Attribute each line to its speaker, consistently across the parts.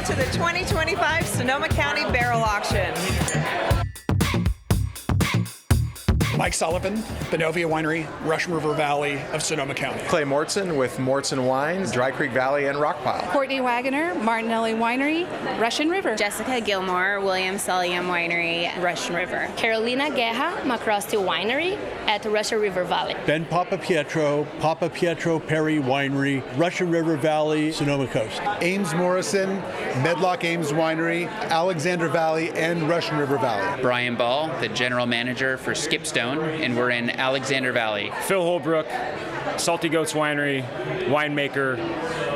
Speaker 1: Welcome to the 2025 Sonoma County Barrel Auction.
Speaker 2: Mike Sullivan, Benovia Winery, Russian River Valley of Sonoma County.
Speaker 3: Clay Mauritson with Mauritson Wines, Dry Creek Valley, and Rockpile.
Speaker 4: Courtney Wagoner, Martinelli Winery, Russian River.
Speaker 5: Jessica Gilmore, Selyem Winery, Russian River.
Speaker 6: Carolina Guerra, MacRostie Winery at Russian River Valley.
Speaker 7: Ben Papapietro-Perry Winery, Russian River Valley, Sonoma Coast.
Speaker 8: Ames Morison, Medlock Ames Winery, Alexander Valley, and Russian River Valley.
Speaker 9: Brian Ball, the general manager for Skipstone, and we're in Alexander Valley.
Speaker 10: Phil Holbrook, Salty Goats Winery, Winemaker,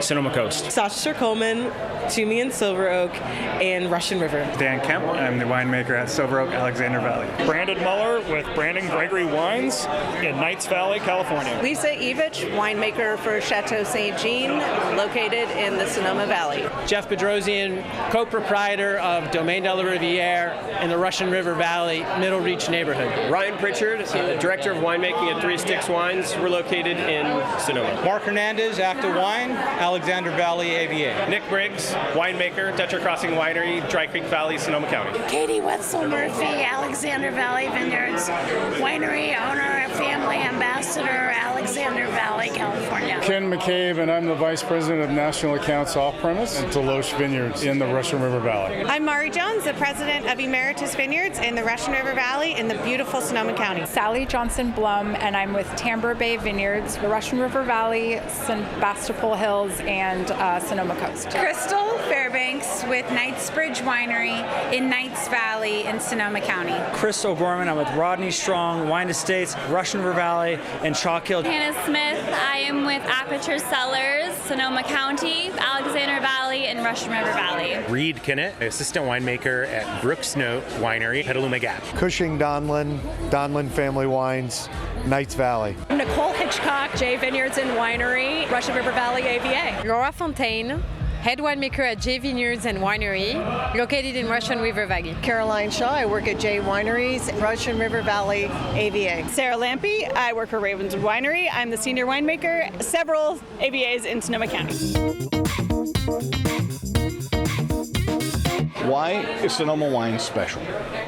Speaker 10: Sonoma Coast.
Speaker 1: SaCha Stewart-Coleman, Twomey and Silver Oak, and Russian River.
Speaker 11: Dan Kemp, I'm the winemaker at Silver Oak, Alexander Valley.
Speaker 12: Brandon Muller with Brandon Gregory Wines in Knights Valley, California.
Speaker 1: Lisa Evich, winemaker for Chateau St. Jean, located in the Sonoma Valley.
Speaker 13: Geoff Bedrosian, co-proprietor of Domaine de la Riviere in the Russian River Valley, Middle Reach neighborhood.
Speaker 14: Ryan Pritchard, director of winemaking at Three Sticks Wines. We're located in Sonoma.
Speaker 15: Mark Hernandez, Active Wine, Alexander Valley AVA.
Speaker 14: Nick Briggs, winemaker, Dutcher Crossing Winery, Dry Creek Valley, Sonoma County.
Speaker 16: Katie Wetzel Murphy, Alexander Valley Vineyards, winery owner, family ambassador, Alexander Valley, California.
Speaker 17: Ken McCabe, and I'm the Vice President of National Accounts Off-Premise at Deloche Vineyards in the Russian River Valley.
Speaker 18: I'm Mari Jones, the President of Emeritus Vineyards in the Russian River Valley in the beautiful Sonoma County.
Speaker 4: Sally Johnson-Blum, and I'm with Tamber Bay Vineyards, the Russian River Valley, Sebastopol Hills, and Sonoma Coast.
Speaker 19: Crystal Fairbanks with Knightsbridge Winery in Knights Valley in Sonoma County.
Speaker 20: Chris O'Gorman, I'm with Rodney Strong, Wine Estates, Russian River Valley, and Chalk Hill.
Speaker 3: Hannah Smith, I am with Aperture Cellars, Sonoma County, Alexander Valley, and Russian River Valley.
Speaker 6: Reed Kinnett, assistant winemaker at Brooks Note Winery, Petaluma Gap.
Speaker 2: Cushing Donlin, Donlin Family Wines, Knights Valley.
Speaker 14: Nicole Hitchcock, J Vineyards and Winery, Russian River Valley AVA.
Speaker 11: Laura Fontaine, head winemaker at J Vineyards and Winery, located in Russian River Valley.
Speaker 7: Caroline Shaw, I work at J Wineries, Russian River Valley AVA.
Speaker 10: Sarah Lampe, I work for Ravenswood Winery. I'm the senior winemaker, several AVAs in Sonoma County.
Speaker 5: Why is Sonoma Wine special?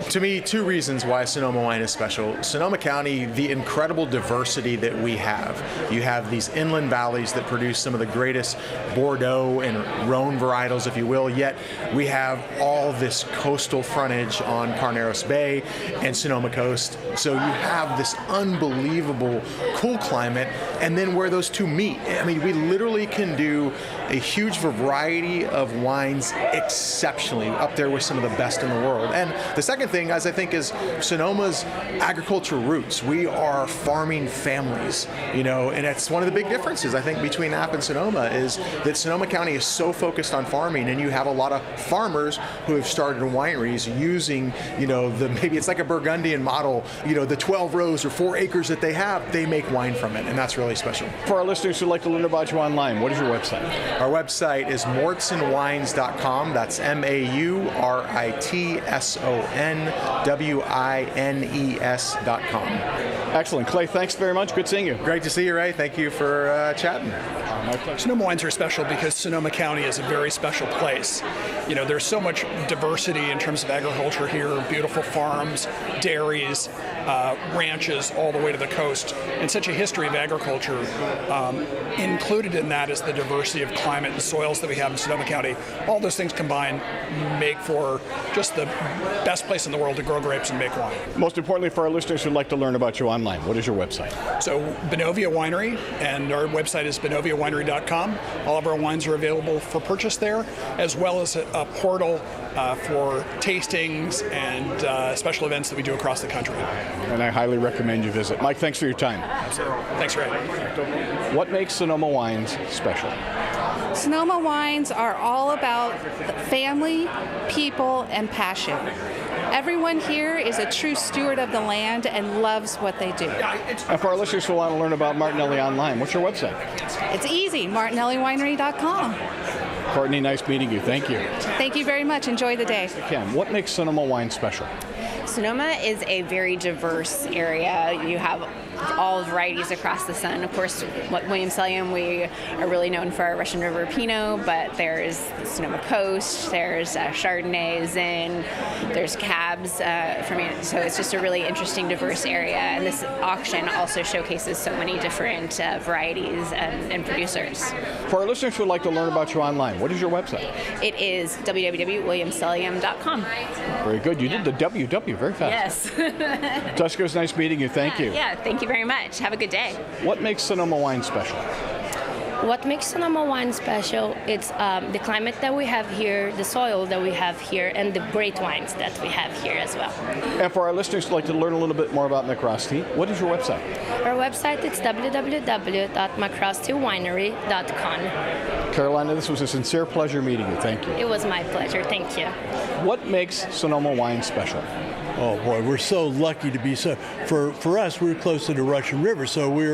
Speaker 3: To me, two reasons why Sonoma Wine is special. Sonoma County, the incredible diversity that we have. You have these inland valleys that produce some of the greatest Bordeaux and Rhone varietals, if you will, yet we have all this coastal frontage on Carneros Bay and Sonoma Coast. So you have this unbelievable cool climate, and then where those two meet. I mean, we literally can do a huge variety of wines exceptionally, up there with some of the best in the world. And the second thing, as I think, is Sonoma's agricultural roots. We are farming families, and it's one of the big differences, I think, between App and Sonoma is that Sonoma County is so focused on farming, and you have a lot of farmers who have started wineries using, maybe it's like a Burgundian model, the 12 rows or 4 acres that they have, they make wine from it, and that's really special.
Speaker 5: For our listeners who'd like to learn about you online, what is your website?
Speaker 3: Our website is MauritsonWines.com. That's MauritsonWines.com.
Speaker 5: Excellent. Clay, thanks very much. Good seeing you.
Speaker 3: Great to see you, Ray. Thank you for chatting.
Speaker 2: Sonoma Wines are special because Sonoma County is a very special place. There's so much diversity in terms of agriculture here, beautiful farms, dairies, ranches all the way to the coast, and such a history of agriculture. Included in that is the diversity of climate and soils that we have in Sonoma County. All those things combined make for just the best place in the world to grow grapes and make wine.
Speaker 5: Most importantly, for our listeners who'd like to learn about you online, what is your website?
Speaker 2: So Benovia Winery, and our website is BenoviaWinery.com. All of our wines are available for purchase there, as well as a portal for tastings and special events that we do across the country.
Speaker 5: And I highly recommend you visit. Mike, thanks for your time.
Speaker 2: Absolutely. Thanks, Ray.
Speaker 5: What makes Sonoma Wines special?
Speaker 4: Sonoma Wines are all about family, people, and passion. Everyone here is a true steward of the land and loves what they do.
Speaker 5: And for our listeners who want to learn about Martinelli online, what's your website?
Speaker 4: It's easy, martinelliwinery.com.
Speaker 5: Courtney, nice meeting you. Thank you.
Speaker 4: Thank you very much. Enjoy the day.
Speaker 5: Ken, what makes Sonoma Wine special? Sonoma is a very diverse area. You have
Speaker 21: all varieties across the sun. Of course, William Selyem, we are really known for our Russian River Pinot, but there's Sonoma Coast, there's Chardonnay, Zin, there's Cabs from it. So it's just a really interesting, diverse area. And this auction also showcases so many different varieties and producers.
Speaker 5: For our listeners who would like to learn about you online, what is your website?
Speaker 21: It is www.williamselyem.com.
Speaker 5: Very good. You did the WW very fast.
Speaker 21: Yes.
Speaker 5: Jessica, it's nice meeting you. Thank you.
Speaker 21: Yeah, thank you very much. Have a good day.
Speaker 5: What makes Sonoma Wine special?
Speaker 22: What makes Sonoma Wine special, it's the climate that we have here, the soil that we have here, and the great wines that we have here as well.
Speaker 5: And for our listeners who'd like to learn a little bit more about MacRostie, what is your website?
Speaker 22: Our website is www.macrostiewinery.com.
Speaker 5: Carolina, this was a sincere pleasure meeting you. Thank you.
Speaker 22: It was my pleasure. Thank you.
Speaker 5: What makes Sonoma Wine special?
Speaker 23: Oh boy, we're so lucky to be so. For us, we're close to the Russian River, so we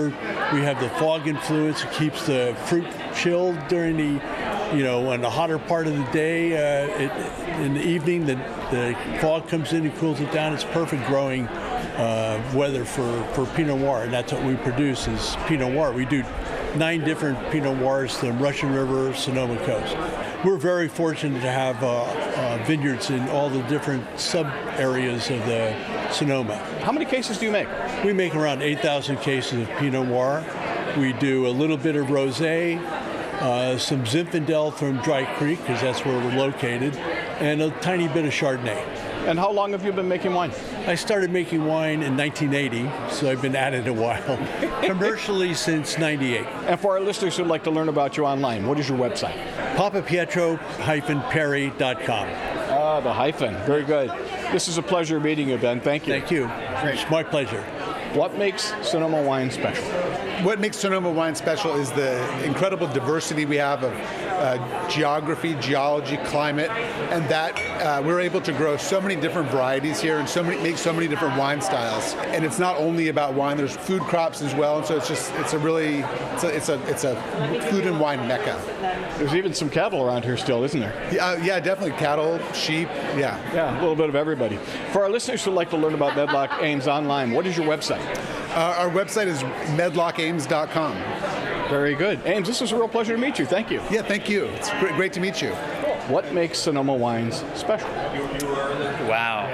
Speaker 23: have the fog influence. It keeps the fruit chilled during the, in the hotter part of the day. In the evening, the fog comes in and cools it down. It's perfect growing weather for Pinot Noir, and that's what we produce is Pinot Noir. We do 9 different Pinot Noirs from Russian River, Sonoma Coast. We're very fortunate to have vineyards in all the different sub-areas of the Sonoma.
Speaker 5: How many cases do you make?
Speaker 23: We make around 8,000 cases of Pinot Noir. We do a little bit of Rosé, some Zinfandel from Dry Creek, because that's where we're located, and a tiny bit of Chardonnay.
Speaker 5: And how long have you been making wine?
Speaker 23: I started making wine in 1980, so I've been at it a while. Commercially since 98.
Speaker 5: And for our listeners who'd like to learn about you online, what is your website?
Speaker 23: Papapietro-Perry.com.
Speaker 5: Ah, the hyphen. Very good. This is a pleasure meeting you, Ben. Thank you.
Speaker 23: Thank you. It's my pleasure.
Speaker 5: What makes Sonoma Wine special?
Speaker 8: What makes Sonoma Wine special is the incredible diversity we have of geography, geology, climate, and that we're able to grow so many different varieties here and make so many different wine styles. And it's not only about wine; there's food crops as well. And so it's a food and wine mecca.
Speaker 5: There's even some cattle around here still, isn't there?
Speaker 8: Yeah, definitely cattle, sheep. Yeah,
Speaker 5: a little bit of everybody. For our listeners who'd like to learn about Medlock Ames online, what is your website?
Speaker 8: Our website is medlockames.com.
Speaker 5: Very good. Ames, this was a real pleasure to meet you. Thank you.
Speaker 8: Yeah, thank you. It's great to meet you.
Speaker 5: What makes Sonoma Wines special?
Speaker 9: Wow.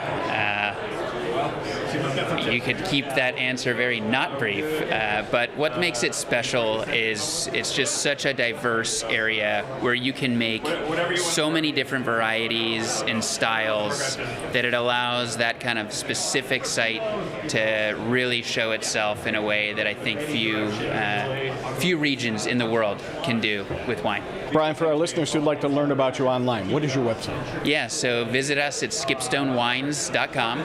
Speaker 9: You could keep that answer very not brief, but what makes it special is it's just such a diverse area where you can make so many different varieties and styles that it allows that kind of specific site to really show itself in a way that I think few regions in the world can do with wine.
Speaker 5: Brian, for our listeners who'd like to learn about you online, what is your website?
Speaker 9: Yeah, so visit us at skipstonewines.com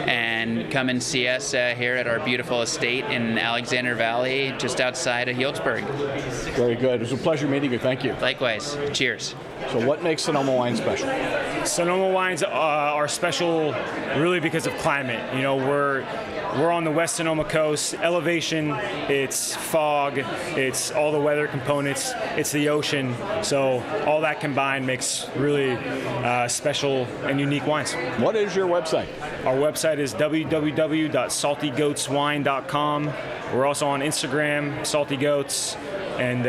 Speaker 9: and come and see us here at our beautiful estate in Alexander Valley, just outside of Healdsburg.
Speaker 5: Very good. It was a pleasure meeting you. Thank you.
Speaker 9: Likewise. Cheers.
Speaker 5: So what makes Sonoma Wine special?
Speaker 12: Sonoma Wines are special really because of climate. We're on the West Sonoma coast. Elevation, it's fog, it's all the weather components, it's the ocean. So all that combined makes really special and unique wines.
Speaker 5: What is your website?
Speaker 12: Our website is www.saltygoatswine.com. We're also on Instagram, Salty Goats, and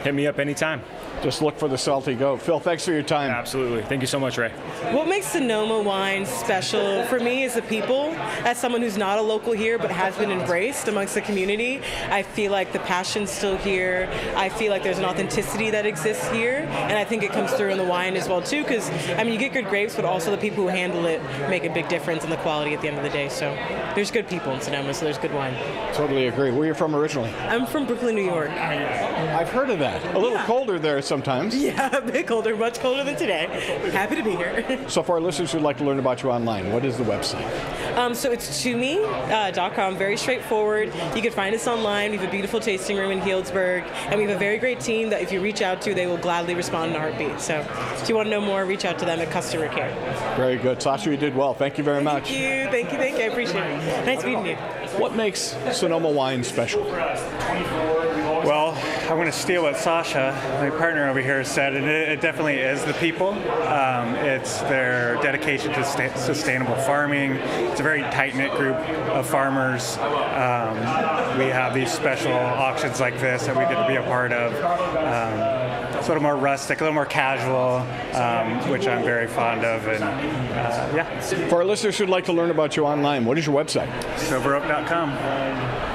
Speaker 12: hit me up anytime.
Speaker 5: Just look for the Salty Goat. Phil, thanks for your time.
Speaker 12: Absolutely. Thank you so much, Ray.
Speaker 24: What makes Sonoma Wine special for me is the people. As someone who's not a local here but has been embraced amongst the community, I feel like the passion's still here. I feel like there's an authenticity that exists here, and I think it comes through in the wine as well too, because you get good grapes, but also the people who handle it make a big difference in the quality at the end of the day. So there's good people in Sonoma, so there's good wine.
Speaker 5: Totally agree. Where are you from originally?
Speaker 24: I'm from Brooklyn, New York.
Speaker 5: I've heard of that. A little colder there sometimes.
Speaker 24: Yeah, a bit colder, much colder than today. Happy to be here.
Speaker 5: So for our listeners who'd like to learn about you online, what is the website?
Speaker 24: So it's Twomey.com, very straightforward. You can find us online. We have a beautiful tasting room in Healdsburg, and we have a very great team that if you reach out to, they will gladly respond in a heartbeat. So if you want to know more, reach out to them at customer care.
Speaker 5: Very good. SaCha, you did well. Thank you very much.
Speaker 24: Thank you. I appreciate it. Nice meeting you.
Speaker 5: What makes Sonoma Wine special?
Speaker 12: Well,
Speaker 1: I'm going to steal what SaCha, my partner over here, said, and it definitely is the people. It's their dedication to sustainable farming. It's a very tight-knit group of farmers. We have these special auctions like this that we get to be a part of. Sort of more rustic, a little more casual, which I'm very fond of. And yeah.
Speaker 5: For our listeners who'd like to learn about you online, what is your website?
Speaker 1: Soberup.com.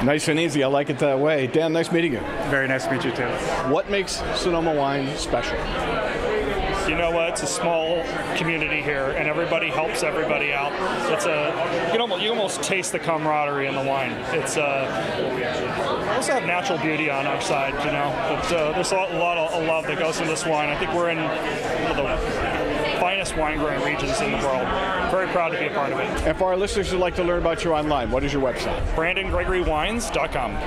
Speaker 5: Nice and easy. I like it that way. Dan, nice meeting you.
Speaker 1: Very nice to meet you too.
Speaker 5: What makes Sonoma Wine special?
Speaker 13: You know what? It's a small community here, and everybody helps everybody out. You almost taste the camaraderie in the wine. It's we also have natural beauty on our side, you know. But there's a lot of love that goes into this wine. I think we're in one of the finest wine growing regions in the world. Very proud to be a part of it.
Speaker 5: And for our listeners who'd like to learn about you online, what is your website?
Speaker 13: BrandonGregoryWines.com.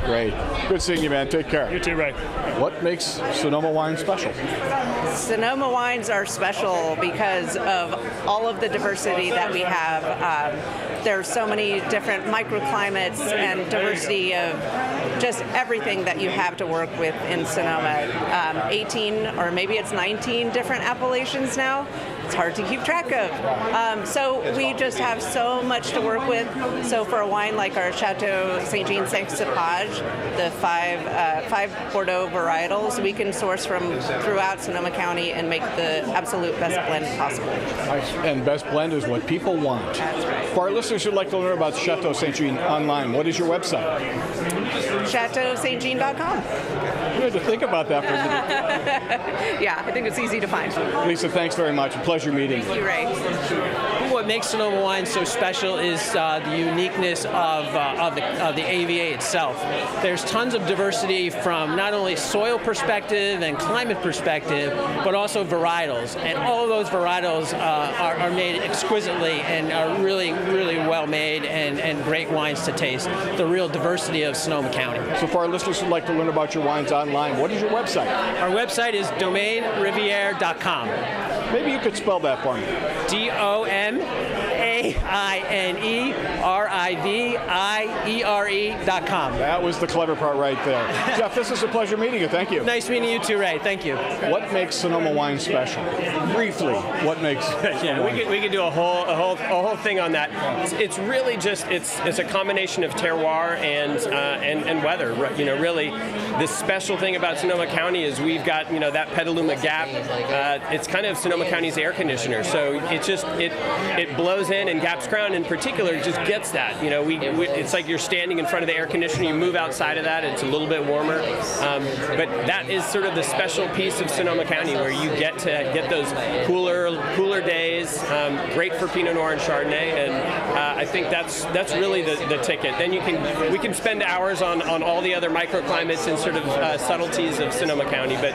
Speaker 5: Great. Good seeing you, man. Take care.
Speaker 13: You too, Ray.
Speaker 5: What makes Sonoma Wine special?
Speaker 15: Sonoma wines are special because of all of the diversity that we have. There's so many different microclimates and diversity of just everything that you have to work with in Sonoma. 18 or maybe it's 19 different appellations now. It's hard to keep track of. So we just have so much to work with. So for a wine like our Chateau St. Jean Saint-Cepage, the five Bordeaux varietals, we can source from throughout Sonoma County and make the absolute best blend possible.
Speaker 5: Nice. And best blend is what people want.
Speaker 15: That's right.
Speaker 5: For our listeners who'd like to learn about Chateau St. Jean online, what is your website?
Speaker 15: ChateauSt.Jean.com.
Speaker 5: You had to think about that for a minute.
Speaker 15: Yeah, I think it's easy to find.
Speaker 5: Lisa, thanks very much. A pleasure meeting.
Speaker 15: Thank you, Ray.
Speaker 16: What makes Sonoma Wine so special is the uniqueness of the AVA itself. There's tons of diversity from not only soil perspective and climate perspective, but also varietals. And all of those varietals are made exquisitely and are really, really well made and great wines to taste. The real diversity of Sonoma County.
Speaker 5: So for our listeners who'd like to learn about your wines online, what is your website?
Speaker 16: Our website is DomaineRiviere.com.
Speaker 5: Maybe you could spell that for me.
Speaker 16: DomaineRiviere.com.
Speaker 5: That was the clever part right there. Geoff, this is a pleasure meeting you. Thank you.
Speaker 16: Nice meeting you too, Ray. Thank you.
Speaker 5: What makes Sonoma Wine special? Briefly, what makes?
Speaker 14: Yeah, we could do a whole thing on that. It's really just it's a combination of terroir and weather. You know, really, the special thing about Sonoma County is we've got that Petaluma Gap. It's kind of Sonoma County's air conditioner. So it blows in, and Gap's Crown in particular just gets that. It's like you're standing in front of the air conditioner. You move outside of that, it's a little bit warmer. But that is sort of the special piece of Sonoma County where you get to get those cooler days. Great for Pinot Noir and Chardonnay, and I think that's really the ticket. Then we can spend hours on all the other microclimates and sort of subtleties of Sonoma County. But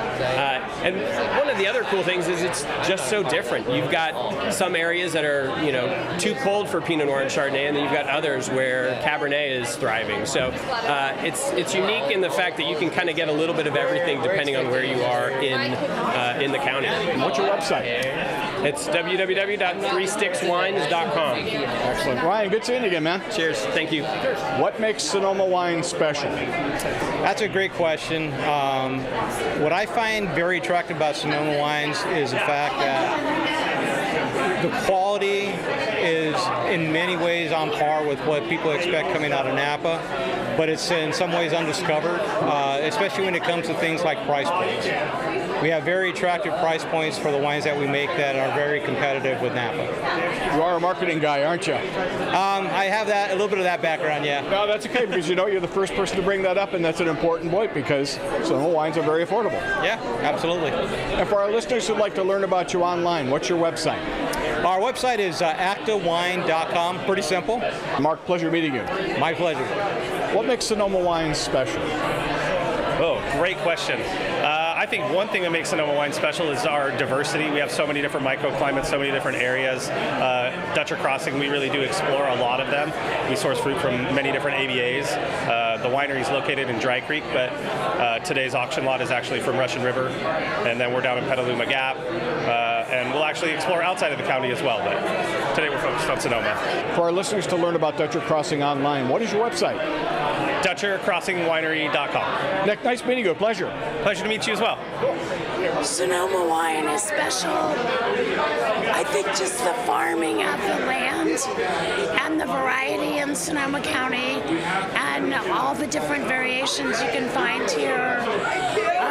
Speaker 14: and one of the other cool things is it's just so different. You've got some areas that are too cold for Pinot Noir and Chardonnay, and then you've got others where Cabernet is thriving. So it's unique in the fact that you can kind of get a little bit of everything depending on where you are in the county.
Speaker 5: And what's your website?
Speaker 14: It's www.threestickswines.com.
Speaker 5: Excellent. Ryan, good seeing you again, man.
Speaker 14: Cheers. Thank you.
Speaker 5: What makes Sonoma Wine special?
Speaker 25: That's a great question. What I find very attractive about Sonoma Wines is the fact that the quality is in many ways on par with what people expect coming out of Napa, but it's in some ways undiscovered, especially when it comes to things like price points. We have very attractive price points for the wines that we make that are very competitive with Napa.
Speaker 5: You are a marketing guy, aren't you?
Speaker 25: I have a little bit of that background, yeah.
Speaker 5: No, that's okay, because you're the first person to bring that up, and that's an important point because Sonoma wines are very affordable.
Speaker 25: Yeah, absolutely.
Speaker 5: And for our listeners who'd like to learn about you online, what's your website?
Speaker 25: Our website is actawine.com. Pretty simple.
Speaker 5: Mark, pleasure meeting you.
Speaker 25: My pleasure.
Speaker 5: What makes Sonoma Wine special?
Speaker 26: Oh, great question. I think one thing that makes Sonoma Wine special is our diversity. We have so many different microclimates, so many different areas. Dutcher Crossing, we really do explore a lot of them. We source fruit from many different AVAs. The winery is located in Dry Creek, but today's auction lot is actually from Russian River, and then we're down in Petaluma Gap. And we'll actually explore outside of the county as well, but today we're focused on Sonoma.
Speaker 5: For our listeners to learn about Dutcher Crossing online, what is your website?
Speaker 26: DutcherCrossingWinery.com.
Speaker 5: Nick, nice meeting you. A pleasure.
Speaker 26: Pleasure to meet you as well.
Speaker 6: Sonoma wine is special. I think just the farming of the land and the variety in Sonoma County and all the different variations you can find here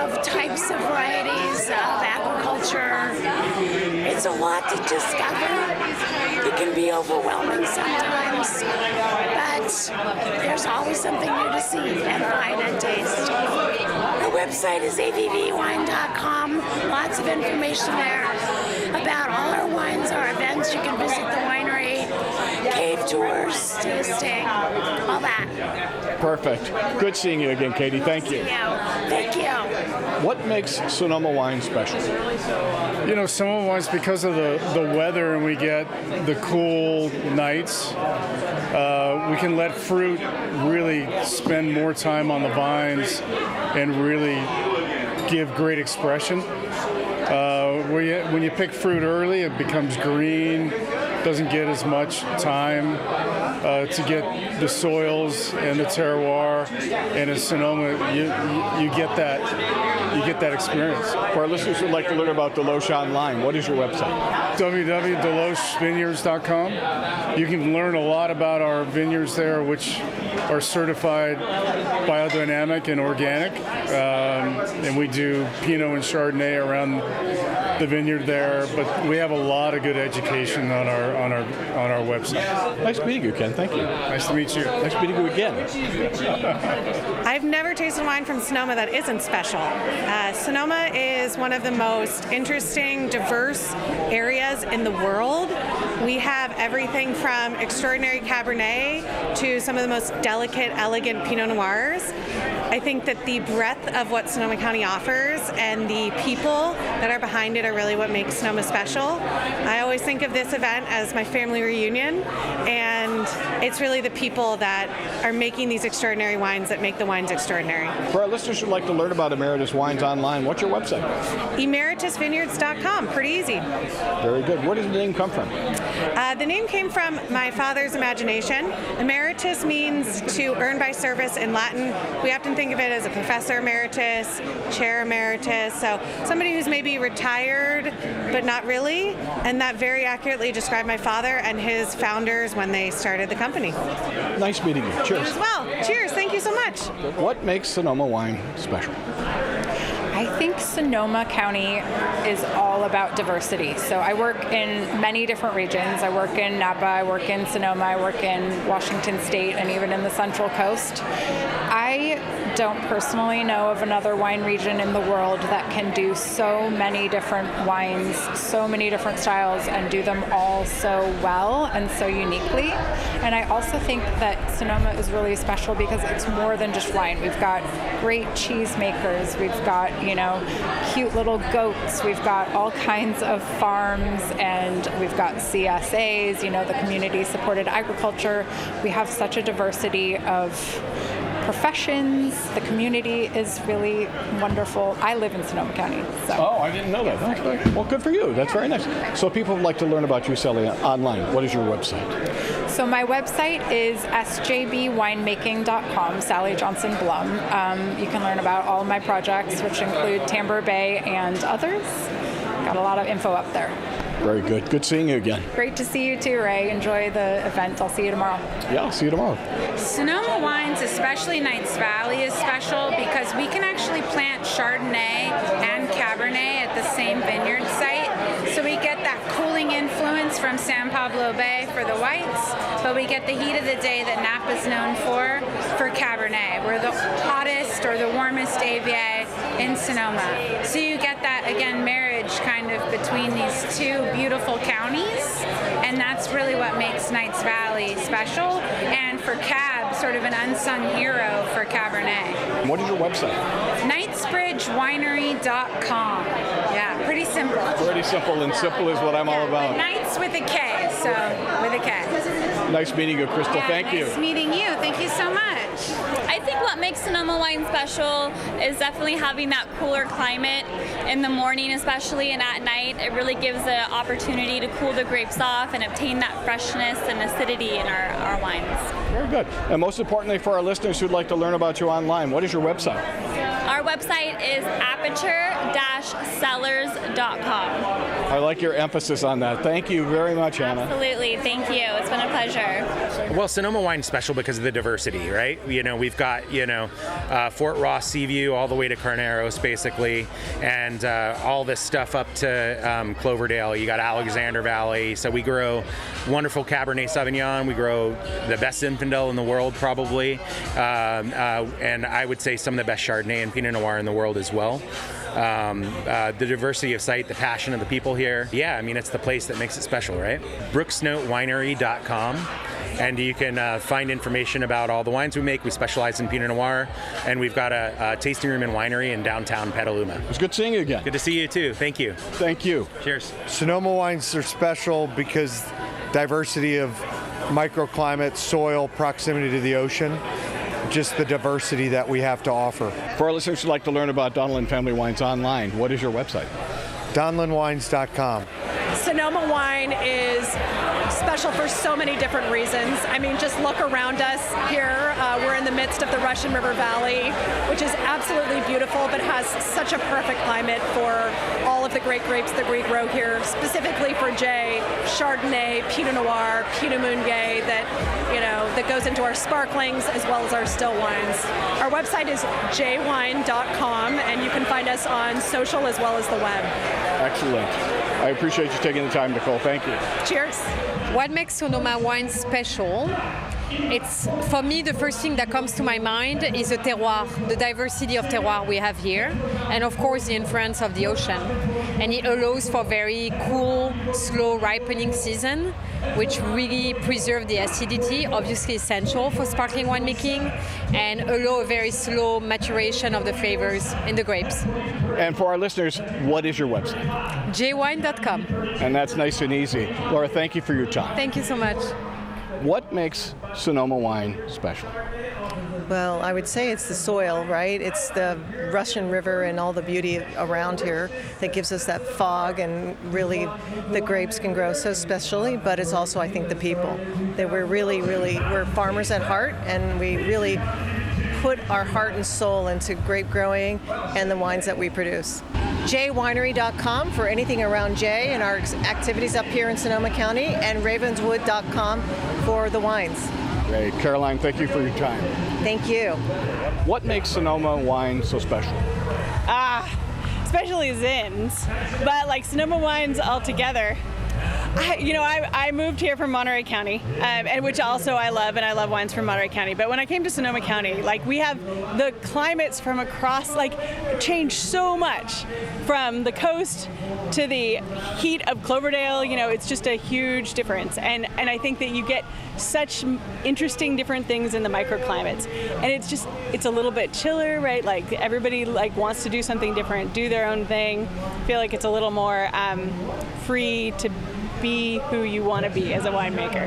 Speaker 6: of types of varieties of agriculture. It's a lot to discover. It can be overwhelming sometimes, but there's always something new to see and find and taste. Our website is avvwine.com. Lots of information there about all our wines, our events. You can visit the winery, cave tours, tasting, all that.
Speaker 5: Perfect. Good seeing you again, Katie. Thank you.
Speaker 6: Thank you.
Speaker 5: What makes Sonoma wine special?
Speaker 11: You know, Sonoma wines, because of the weather and we get the cool nights, we can let fruit really spend more time on the vines and really give great expression. When you pick fruit early, it becomes green, doesn't get as much time to get the soils and the terroir. And in Sonoma, you get that experience.
Speaker 5: For our listeners who'd like to learn about Deloche online, what is your website?
Speaker 11: www.delochevineyards.com. You can learn a lot about our vineyards there, which are certified biodynamic and organic. And we do Pinot and Chardonnay around the vineyard there, but we have a lot of good education on our website.
Speaker 5: Nice meeting you, Ken. Thank you.
Speaker 11: Nice to meet you.
Speaker 5: Nice meeting you again.
Speaker 17: I've never tasted wine from Sonoma that isn't special. Sonoma is one of the most interesting, diverse areas in the world. We have everything from extraordinary Cabernet to some of the most delicate, elegant Pinot Noirs. I think that the breadth of what Sonoma County offers and the people that are behind it are really what makes Sonoma special. I always think of this event as my family reunion, and it's really the people that are making these extraordinary wines that make the wines extraordinary.
Speaker 5: For our listeners who'd like to learn about Emeritus Wines online, what's your website?
Speaker 17: Emeritusvineyards.com. Pretty easy.
Speaker 5: Very good. Where does the name come from?
Speaker 17: The name came from my father's imagination. Emeritus means to earn by service in Latin. We often think of it as a professor emeritus, chair emeritus, so somebody who's maybe retired but not really, and that very accurately described my father and his founders when they started the company.
Speaker 5: Nice meeting you. Cheers.
Speaker 17: You as well. Cheers. Thank you so much.
Speaker 5: What makes Sonoma wine special?
Speaker 18: I think Sonoma County is all about diversity. So I work in many different regions. I work in Napa, I work in Sonoma, I work in Washington State, and even in the Central Coast. I don't personally know of another wine region in the world that can do so many different wines, so many different styles, and do them all so well and so uniquely. And I also think that Sonoma is really special because it's more than just wine. We've got great cheese makers, we've got, cute little goats, we've got all kinds of farms, and we've got CSAs, the community supported agriculture. We have such a diversity of professions. The community is really wonderful. I live in Sonoma County. So.
Speaker 5: Oh, I didn't know that. Okay. Well, good for you. That's very nice. So people would like to learn about you, Sally, online. What is your website?
Speaker 18: So my website is sjbwinemaking.com, Sally Johnson Blum. You can learn about all of my projects, which include Tamber Bay and others. Got a lot of info up there.
Speaker 5: Very good. Good seeing you again.
Speaker 18: Great to see you too, Ray. Enjoy the event. I'll see you tomorrow.
Speaker 5: Yeah, I'll see you tomorrow.
Speaker 19: Sonoma Wines, especially Knights Valley, is special because we can actually plant Chardonnay and Cabernet at the same vineyard site. So we get that cooling influence from San Pablo Bay for the whites, but we get the heat of the day that Napa's known for Cabernet. We're the hottest or the warmest AVA in Sonoma. So you get that, again, marriage kind of between these two beautiful counties, and that's really what makes Knights Valley special, and for Cab, sort of an unsung hero for Cabernet.
Speaker 5: What is your website?
Speaker 19: KnightsBridgeWinery.com. Yeah, pretty simple.
Speaker 5: Pretty simple, and simple is what I'm all about.
Speaker 19: Knights with a K, So, with a K.
Speaker 5: Nice meeting you, Crystal.
Speaker 19: Yeah,
Speaker 5: Thank you.
Speaker 19: Nice meeting you. Thank you so much.
Speaker 2: I think what makes Sonoma Wine special is definitely having that cooler climate in the morning especially, and at night it really gives the opportunity to cool the grapes off and obtain that freshness and acidity in our wines.
Speaker 5: Very good. And most importantly for our listeners who'd like to learn about you online, what is your website?
Speaker 2: Our website is aperture-cellars.com.
Speaker 5: I like your emphasis on that. Thank you very much, Anna.
Speaker 2: Absolutely. Thank you. It's been a pleasure.
Speaker 3: Well, Sonoma Wine's special because of the diversity, right? We've got, Fort Ross, Seaview, all the way to Carneros, basically, and all this stuff up to Cloverdale. You got Alexander Valley. So we grow wonderful Cabernet Sauvignon. We grow the best Zinfandel in the world, probably, and I would say some of the best Chardonnay and Pinot Noir in the world as well. The diversity of site, the passion of the people here. Yeah, I mean, it's the place that makes it special, right? BrooksNoteWinery.com. And you can find information about all the wines we make. We specialize in Pinot Noir, and we've got a tasting room and winery in downtown Petaluma.
Speaker 5: It's good seeing you again.
Speaker 3: Good to see you too. Thank you.
Speaker 5: Thank you.
Speaker 3: Cheers.
Speaker 4: Sonoma wines are special because diversity of microclimate, soil, proximity to the ocean, just the diversity that we have to offer.
Speaker 5: For our listeners who'd like to learn about Donlan Family Wines online, what is your website?
Speaker 4: DonlanWines.com.
Speaker 7: Sonoma wine is special for so many different reasons. I mean, just look around us here. We're in the midst of the Russian River Valley, which is absolutely beautiful, but has such a perfect climate for all of the great grapes that we grow here, specifically for J, Chardonnay, Pinot Noir, Pinot Meunier, that goes into our sparklings as well as our still wines. Our website is jwine.com, and you can find us on social as well as the web.
Speaker 5: Excellent. I appreciate you taking the time, Nicole. Thank you.
Speaker 7: Cheers.
Speaker 10: What makes Sonoma Wine special? It's, for me, the first thing that comes to my mind is the terroir, the diversity of terroir we have here, and of course the influence of the ocean. And it allows for very cool, slow ripening season, which really preserve the acidity, obviously essential for sparkling winemaking, and allow a very slow maturation of the flavors in the grapes.
Speaker 5: And for our listeners, what is your website?
Speaker 10: jwine.com.
Speaker 5: And that's nice and easy. Laura, thank you for your time.
Speaker 10: Thank you so much.
Speaker 5: What makes Sonoma wine special?
Speaker 20: Well, I would say it's the soil, right? It's the Russian River and all the beauty around here that gives us that fog, and really the grapes can grow so specially, but it's also, I think, the people. That we're farmers at heart, and we really put our heart and soul into grape growing and the wines that we produce. jwinery.com for anything around J and our activities up here in Sonoma County, and ravenswood.com for the wines.
Speaker 5: Great. Caroline, thank you for your time.
Speaker 20: Thank you.
Speaker 5: What makes Sonoma wine so special?
Speaker 27: Especially Zins, but like Sonoma wines altogether. I moved here from Monterey County, and which also I love, and I love wines from Monterey County. But when I came to Sonoma County, we have the climates from across, changed so much from the coast to the heat of Cloverdale. It's just a huge difference, and I think that you get such interesting different things in the microclimates, and it's a little bit chiller, right? Like everybody wants to do something different, do their own thing. I feel like it's a little more free to be who you want to be as a winemaker,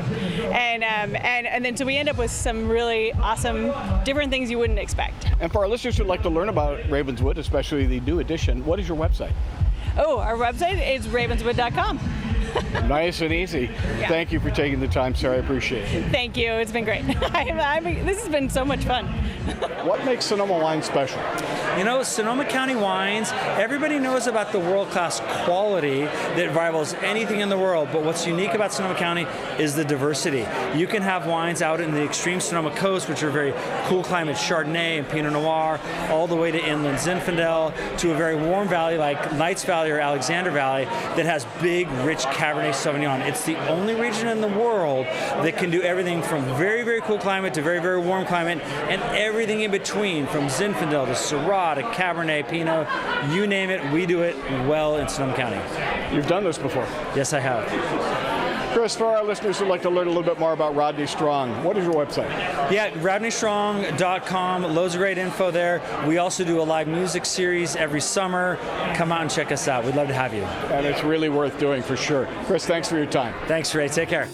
Speaker 27: and then so we end up with some really awesome different things you wouldn't expect.
Speaker 5: And for our listeners who'd like to learn about Ravenswood, especially the new edition, what is your website?
Speaker 27: Our website is ravenswood.com.
Speaker 5: Nice and easy.
Speaker 27: Yeah.
Speaker 5: Thank you for taking the time, Sarah. I appreciate it.
Speaker 27: Thank you. It's been great. This has been so much fun.
Speaker 5: What makes Sonoma wine special?
Speaker 28: Sonoma County wines, everybody knows about the world-class quality that rivals anything in the world, but what's unique about Sonoma County is the diversity. You can have wines out in the extreme Sonoma coast, which are very cool climate Chardonnay and Pinot Noir, all the way to inland Zinfandel, to a very warm valley like Knights Valley or Alexander Valley that has big, rich Cabernet Sauvignon. It's the only region in the world that can do everything from very, very cool climate to very, very warm climate, and everything in between, from Zinfandel to Syrah to Cabernet, Pinot, you name it, we do it well in Sonoma County.
Speaker 5: You've done this before?
Speaker 28: Yes, I have.
Speaker 5: Chris, for our listeners who'd like to learn a little bit more about Rodney Strong, what is your website?
Speaker 28: Yeah, rodneystrong.com. Loads of great info there. We also do a live music series every summer. Come out and check us out. We'd love to have you.
Speaker 5: And it's really worth doing for sure. Chris, thanks for your time.
Speaker 28: Thanks, Ray. Take care.